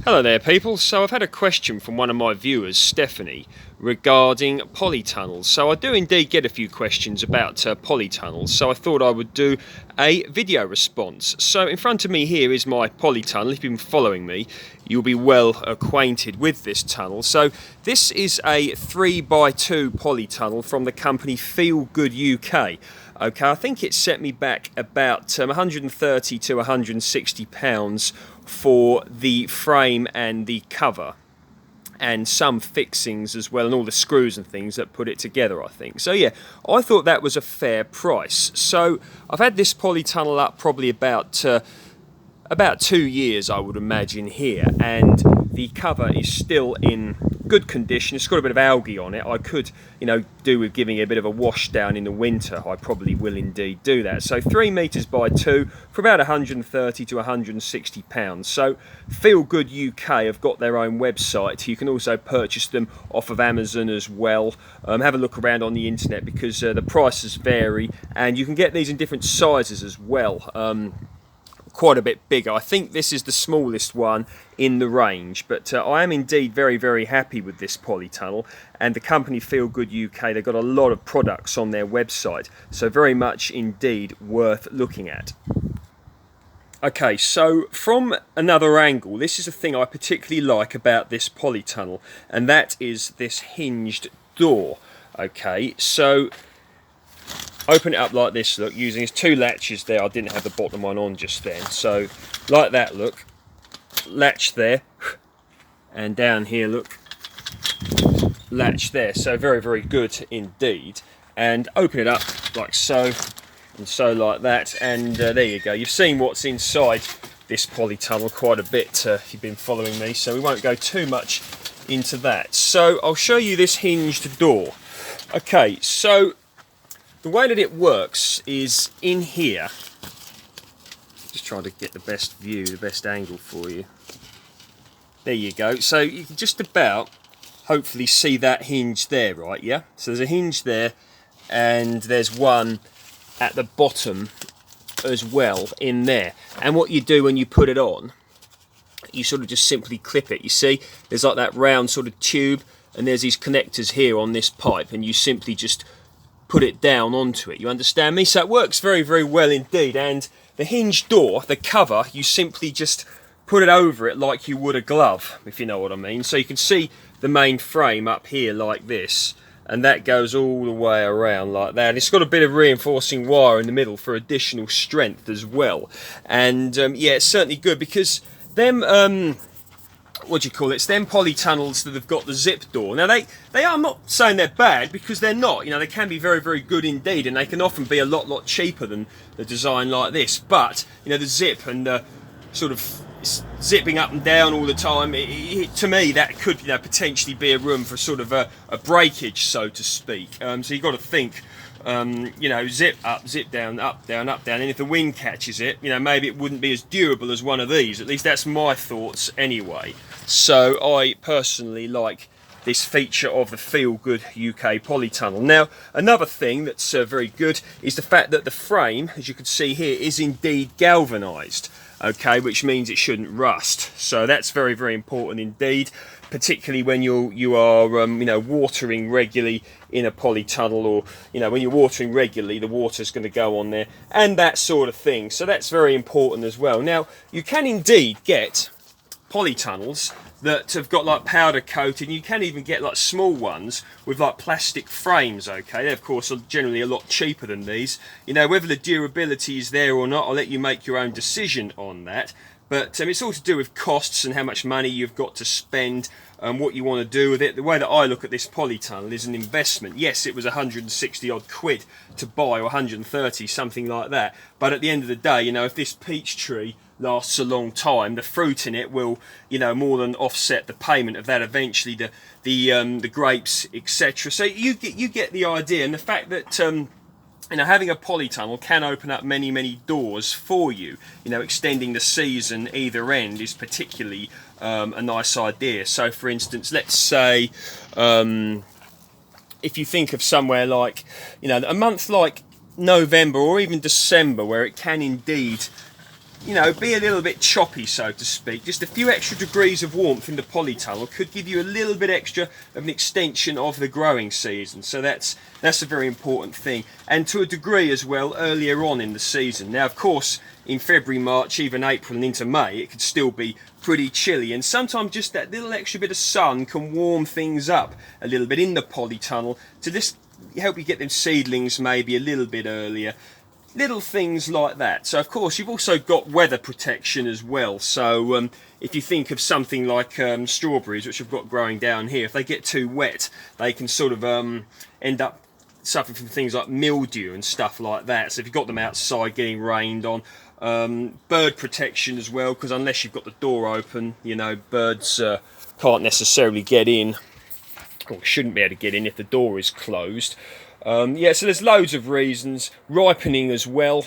Hello there people, so I've had a question from one of my viewers, Stephanie, regarding polytunnels. So I do indeed get a few questions about polytunnels, so I thought I would do a video response. So in front of me here is my polytunnel. If you've been following me, you'll be well acquainted with this tunnel. So this is a 3x2 polytunnel from the company Feel Good UK. Okay, I think it set me back about 130 to 160 pounds for the frame and the cover and some fixings as well, and all the screws and things that put it together, I think. So yeah, I thought that was a fair price. So I've had this polytunnel up probably about 2 years, I would imagine, here, and the cover is still in good condition. It's got a bit of algae on it. I could, do with giving it a bit of a wash down in the winter. I probably will indeed do that. So 3 meters by 2 for about 130 to 160 pounds. So Feel Good UK have got their own website. You can also purchase them off of Amazon as well. Have a look around on the internet because the prices vary, and you can get these in different sizes as well. Quite a bit bigger. I think this is the smallest one in the range, but I am indeed very, very happy with this polytunnel, and the company Feel Good UK, they've got a lot of products on their website, so very much indeed worth looking at. Okay, so from another angle, this is a thing I particularly like about this polytunnel, and that is this hinged door. Okay, so open it up like this, look, using his 2 latches there. I didn't have the bottom one on just then, so like that, look, latch there, and down here, look, latch there. So very, very good indeed. And open it up like so, and so like that, and there you go. You've seen what's inside this polytunnel quite a bit if you've been following me, so we won't go too much into that. So I'll show you this hinged door. Okay, so the way that it works is in here. Just trying to get the best view, the best angle for you. There you go. So you can just about hopefully see that hinge there, right? Yeah. So there's a hinge there, and there's one at the bottom as well in there. And what you do when you put it on, you sort of just simply clip it. You see, there's like that round sort of tube, and there's these connectors here on this pipe, and you simply just put it down onto it. You understand me? So it works very, very well indeed. And the hinge door, the cover, you simply just put it over it like you would a glove, if you know what I mean. So you can see the main frame up here like this, and that goes all the way around like that. And it's got a bit of reinforcing wire in the middle for additional strength as well. And yeah, it's certainly good because them what do you call it? It's them polytunnels that have got the zip door. Now they are, I'm not saying they're bad, because they're not. They can be very, very good indeed, and they can often be a lot cheaper than the design like this. But the zip and the sort of zipping up and down all the time, to me that could potentially be a room for sort of a breakage, so to speak. So you've got to think, zip up, zip down, up, down, up, down, and if the wind catches it, maybe it wouldn't be as durable as one of these. At least that's my thoughts anyway. So I personally like this feature of the Feel Good UK polytunnel. Now, another thing that's very good is the fact that the frame, as you can see here, is indeed galvanised. Okay, which means it shouldn't rust. So that's very, very important indeed, particularly when you are watering regularly in a polytunnel, or when you're watering regularly, the water's going to go on there and that sort of thing. So that's very important as well. Now, you can indeed get polytunnels that have got like powder coating. You can even get like small ones with like plastic frames. Okay, they of course are generally a lot cheaper than these. Whether the durability is there or not, I'll let you make your own decision on that. But it's all to do with costs and how much money you've got to spend and what you want to do with it. The way that I look at this polytunnel is an investment. Yes, it was 160 odd quid to buy, or 130, something like that. But at the end of the day, if this peach tree lasts a long time, the fruit in it will, more than offset the payment of that eventually, the grapes, etc. So you get the idea, and the fact that having a polytunnel can open up many doors for you. Extending the season either end is particularly a nice idea. So for instance, let's say if you think of somewhere like a month like November or even December, where it can indeed you know, be a little bit choppy, so to speak. Just a few extra degrees of warmth in the polytunnel could give you a little bit extra of an extension of the growing season. So that's a very important thing. And to a degree as well, earlier on in the season. Now, of course, in February, March, even April and into May, it could still be pretty chilly. And sometimes just that little extra bit of sun can warm things up a little bit in the polytunnel to just help you get them seedlings maybe a little bit earlier. Little things like that. So of course you've also got weather protection as well. So if you think of something like strawberries, which I've got growing down here, if they get too wet, they can sort of end up suffering from things like mildew and stuff like that. So if you've got them outside getting rained on, bird protection as well, because unless you've got the door open, you know, birds can't necessarily get in, or shouldn't be able to get in if the door is closed. Yeah, so there's loads of reasons. Ripening as well.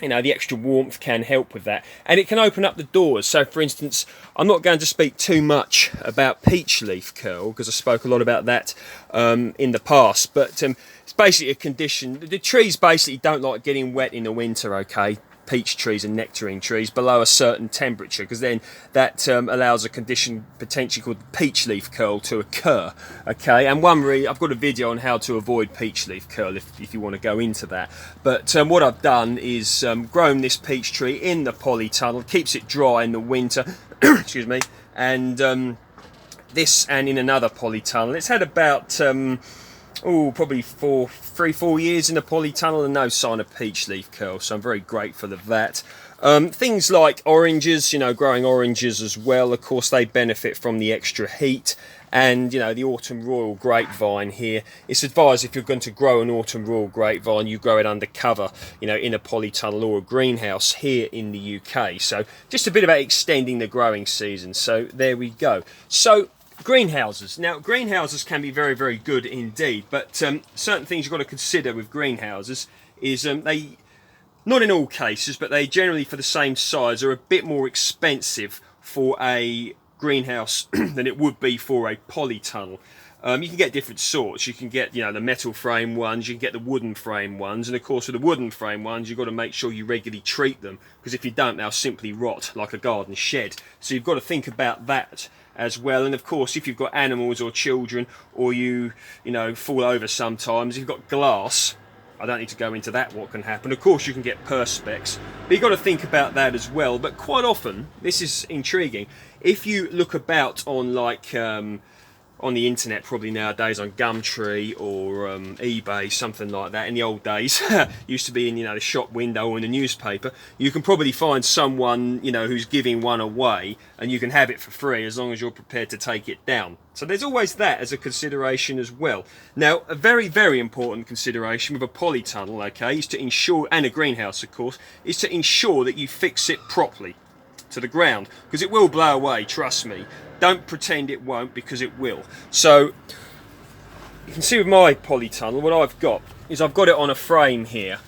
You know, the extra warmth can help with that. And it can open up the doors. So, for instance, I'm not going to speak too much about peach leaf curl, because I spoke a lot about that in the past. But it's basically a condition. The trees basically don't like getting wet in the winter, okay? Peach trees and nectarine trees below a certain temperature, because then that allows a condition potentially called peach leaf curl to occur. Okay, and I've got a video on how to avoid peach leaf curl if you want to go into that. But what I've done is grown this peach tree in the polytunnel, keeps it dry in the winter. Excuse me, and this and in another polytunnel. It's had about probably 3-4 years in the polytunnel and no sign of peach leaf curl, so I'm very grateful of that. Things like oranges, you know, growing oranges as well, of course they benefit from the extra heat. And, you know, the autumn royal grapevine here, it's advised if you're going to grow an autumn royal grapevine, you grow it under cover, you know, in a polytunnel or a greenhouse here in the UK. So just a bit about extending the growing season. So there we go. So greenhouses. Now, greenhouses can be very, very good indeed, but certain things you've got to consider with greenhouses is they, not in all cases, but they generally, for the same size, are a bit more expensive for a greenhouse than it would be for a polytunnel. You can get different sorts. You can get, you know, the metal frame ones, you can get the wooden frame ones, and of course with the wooden frame ones you've got to make sure you regularly treat them, because if you don't they'll simply rot like a garden shed. So you've got to think about that as well. And of course if you've got animals or children, or you know, fall over sometimes, if you've got glass, I don't need to go into that, what can happen. Of course you can get perspex, but you've got to think about that as well. But quite often, this is intriguing, if you look about on like on the internet probably nowadays, on Gumtree or eBay, something like that. In the old days, used to be in, you know, the shop window or in the newspaper. You can probably find someone, you know, who's giving one away, and you can have it for free as long as you're prepared to take it down. So there's always that as a consideration as well. Now, a very, very important consideration with a polytunnel, okay, is to ensure, and a greenhouse of course, is to ensure that you fix it properly to the ground, because it will blow away, trust me. Don't pretend it won't, because it will. So you can see with my polytunnel, what I've got is I've got it on a frame here.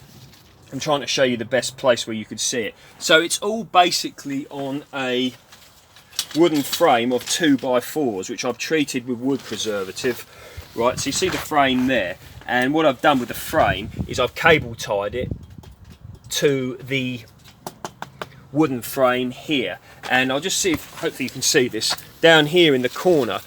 I'm trying to show you the best place where you could see it. So it's all basically on a wooden frame of 2x4s, which I've treated with wood preservative. Right, so you see the frame there, and what I've done with the frame is I've cable tied it to the wooden frame here, and I'll just see if hopefully you can see this down here in the corner.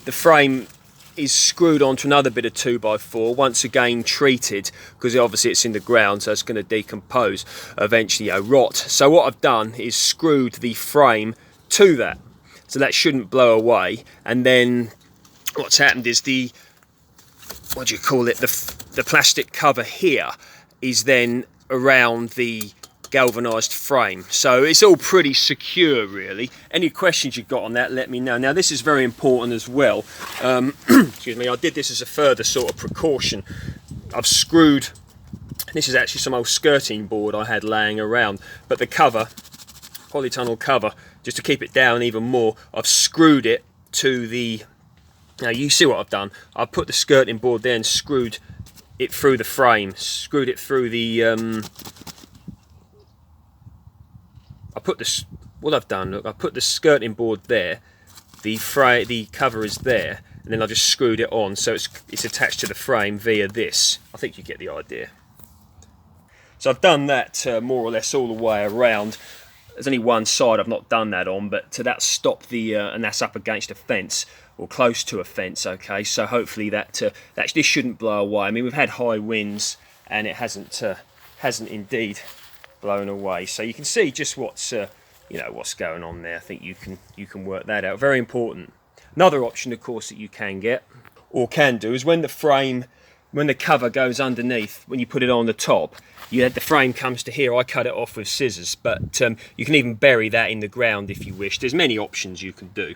The frame is screwed onto another bit of 2x4, once again treated, because obviously it's in the ground, so it's going to decompose eventually, rot. So what I've done is screwed the frame to that, so that shouldn't blow away. And then what's happened is the plastic cover here is then around the galvanized frame, so it's all pretty secure really. Any questions you've got on that, let me know. Now this is very important as well. Excuse me, I did this as a further sort of precaution. I've screwed, this is actually some old skirting board I had laying around, but the cover, polytunnel cover, just to keep it down even more, I've screwed it to the, now you see what I've done, I've put the skirting board there and screwed it through the frame, screwed it through the what I've done, look, I put the skirting board there, the cover is there, and then I just screwed it on, so it's attached to the frame via this. I think you get the idea. So I've done that more or less all the way around. there's only one side I've not done that on, but that's stopped the and that's up against a fence or close to a fence. Okay, so hopefully this shouldn't blow away. I mean, we've had high winds and it hasn't indeed blown away. So you can see just what's what's going on there. I think you can work that out. Very important. Another option, of course, that you can get or can do is when the cover goes underneath, when you put it on the top, the frame comes to here. I cut it off with scissors, but you can even bury that in the ground if you wish. There's many options you can do.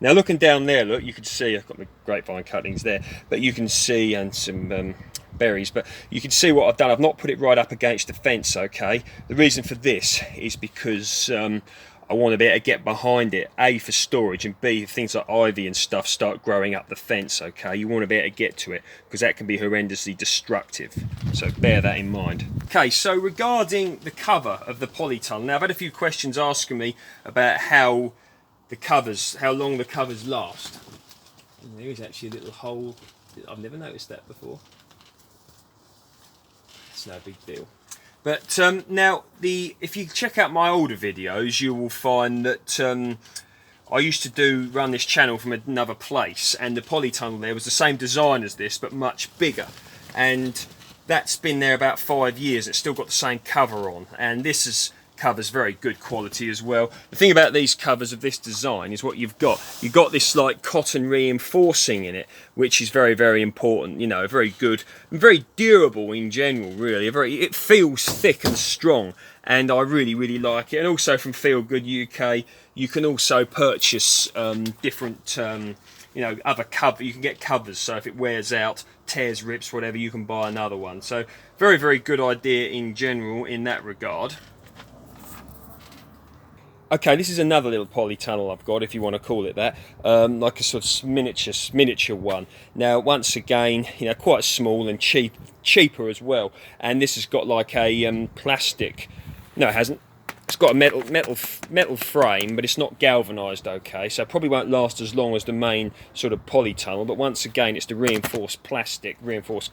Now looking down there, look, you can see I've got my grapevine cuttings there, but you can see, and some berries, but you can see what I've done. I've not put it right up against the fence, okay? The reason for this is because I want to be able to get behind it, A, for storage, and B, if things like ivy and stuff start growing up the fence, okay? You want to be able to get to it, because that can be horrendously destructive. So bear that in mind. Okay, so regarding the cover of the polytunnel, now I've had a few questions asking me about how long the covers last. And there is actually a little hole. I've never noticed that before. It's no big deal. But now, if you check out my older videos, you will find that I used to run this channel from another place, and the polytunnel there was the same design as this, but much bigger. And that's been there about 5 years. It's still got the same cover on, and this covers very good quality as well. The thing about these covers of this design is what you've got this like cotton reinforcing in it, which is very, very important. You know, very good and very durable in general, really. It feels thick and strong, and I really, really like it. And also from Feel Good UK, you can also purchase different other cover. You can get covers, so if it wears out, tears, rips, whatever, you can buy another one. So very, very good idea in general in that regard. Okay, this is another little polytunnel I've got, if you want to call it that, like a sort of miniature one. Now, once again, quite small and cheaper as well. And this has got like a plastic. No, it hasn't. It's got a metal frame, but it's not galvanised. Okay, so it probably won't last as long as the main sort of polytunnel. But once again, it's the reinforced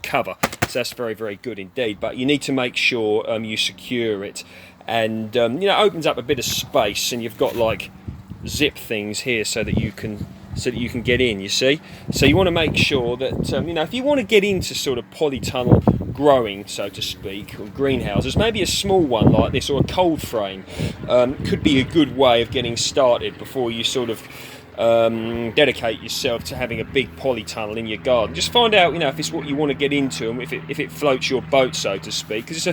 cover, so that's very, very good indeed. But you need to make sure you secure it. And it opens up a bit of space, and you've got like zip things here so that you can get in, you see. So you want to make sure that if you want to get into sort of polytunnel growing, so to speak, or greenhouses, maybe a small one like this or a cold frame could be a good way of getting started before you sort of dedicate yourself to having a big polytunnel in your garden. Just find out if it's what you want to get into, and if it floats your boat, so to speak, because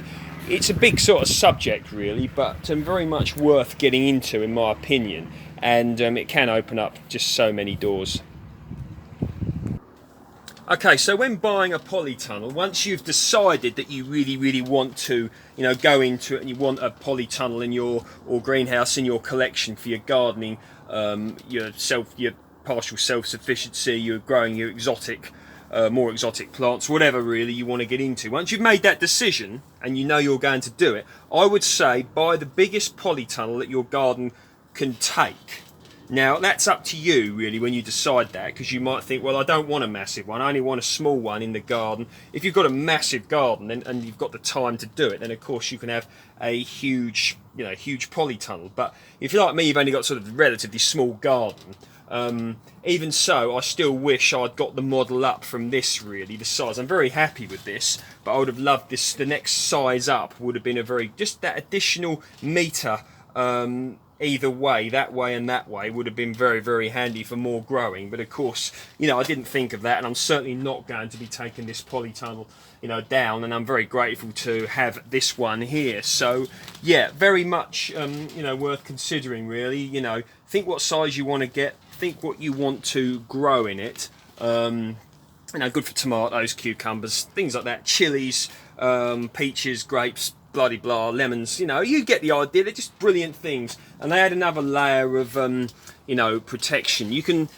it's a big sort of subject really, but very much worth getting into in my opinion, and it can open up just so many doors. Okay, so when buying a polytunnel, once you've decided that you really, really want to go into it, and you want a polytunnel in your greenhouse in your collection for your gardening, your partial self-sufficiency, you're growing your more exotic plants, whatever really you want to get into. Once you've made that decision and you're going to do it, I would say buy the biggest polytunnel that your garden can take. Now that's up to you really when you decide that, because you might think, well, I don't want a massive one, I only want a small one in the garden. If you've got a massive garden and you've got the time to do it, then of course you can have a huge polytunnel. But if you're like me, you've only got sort of a relatively small garden, even so, I still wish I'd got the model up from this, really, the size. I'm very happy with this, but I would have loved this. The next size up would have been just that additional metre, either way, that way and that way, would have been very, very handy for more growing. But of course, I didn't think of that, and I'm certainly not going to be taking this polytunnel, down, and I'm very grateful to have this one here. So yeah, very much, worth considering, really. Think what size you want to get, think what you want to grow in it. Good for tomatoes, cucumbers, things like that, chilies, peaches, grapes, bloody blah, lemons, you get the idea. They're just brilliant things, and they add another layer of protection. You can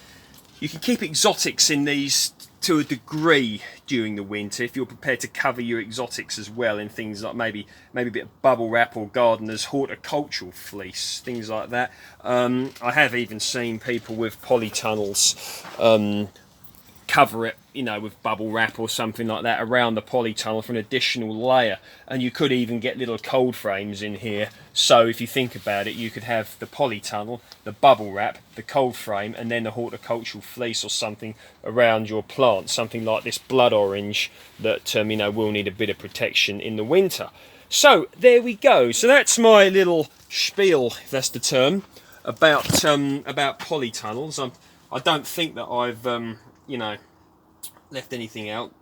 keep exotics in these to a degree during the winter if you're prepared to cover your exotics as well in things like maybe a bit of bubble wrap or gardener's horticultural fleece, things like that. I have even seen people with polytunnels cover it you know, with bubble wrap or something like that around the polytunnel for an additional layer. And you could even get little cold frames in here. So if you think about it, you could have the polytunnel, the bubble wrap, the cold frame, and then the horticultural fleece or something around your plant, something like this blood orange that you know, will need a bit of protection in the winter. So there we go. So that's my little spiel, if that's the term, about polytunnels. I don't think that I've you know, left anything out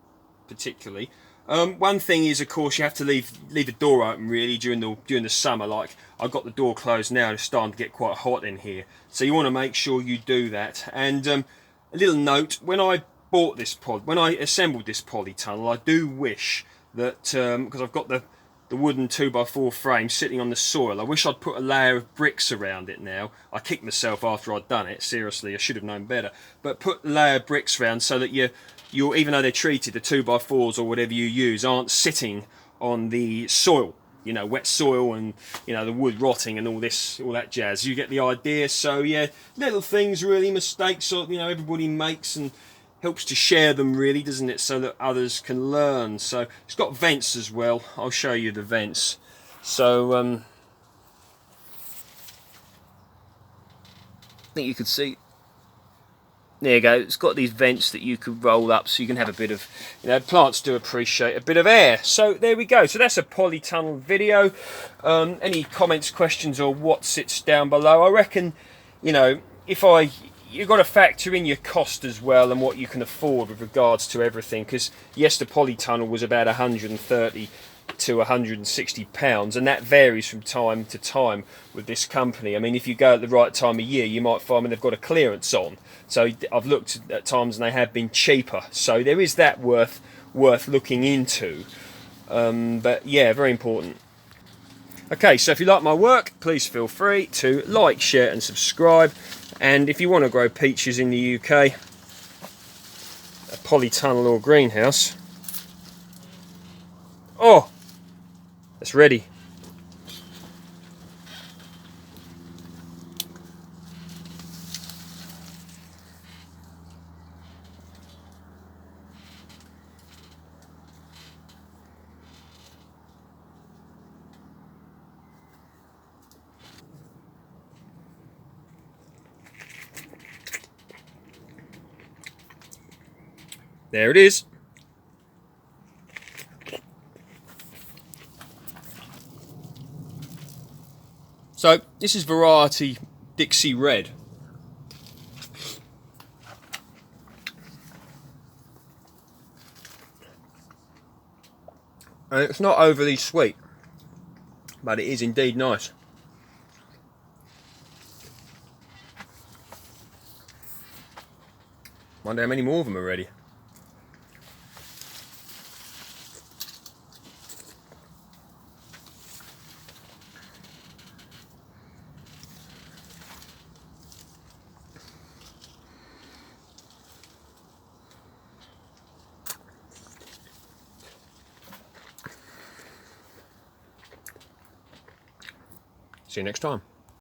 particularly. One thing is, of course, you have to leave the door open really during the summer. Like, I've got the door closed now, it's starting to get quite hot in here, so you want to make sure you do that. And a little note: when I bought this when I assembled this polytunnel, I do wish that because I've got the wooden 2x4 frame sitting on the soil, I wish I'd put a layer of bricks around it now. I kicked myself after I'd done it, seriously, I should have known better. But put a layer of bricks around so that you're, even though they're treated, the 2x4s or whatever you use aren't sitting on the soil, you know, wet soil, and you know, the wood rotting and all that jazz. You get the idea. So yeah, little things really, mistakes, or you know, everybody makes, and helps to share them really, doesn't it, so that others can learn. So it's got vents as well. I'll show you the vents. So I think you could see, there you go, it's got these vents that you could roll up so you can have a bit of, you know, plants do appreciate a bit of air. So there we go. So that's a polytunnel video. Any comments, questions, or what sits down below? I reckon, you know, you've got to factor in your cost as well and what you can afford with regards to everything, because yes, the polytunnel was about 130 to 160 pounds, and that varies from time to time with this company. I mean, if you go at the right time of year, you might find when they've got a clearance on. So I've looked at times and they have been cheaper, so there is that worth looking into. But yeah, very important. Okay, so if you like my work, please feel free to like, share and subscribe. And if you want to grow peaches in the UK, a polytunnel or greenhouse, oh, it's ready. There it is. So this is variety Dixie Red. And it's not overly sweet, but it is indeed nice. Wonder how many more of them are ready. See you next time.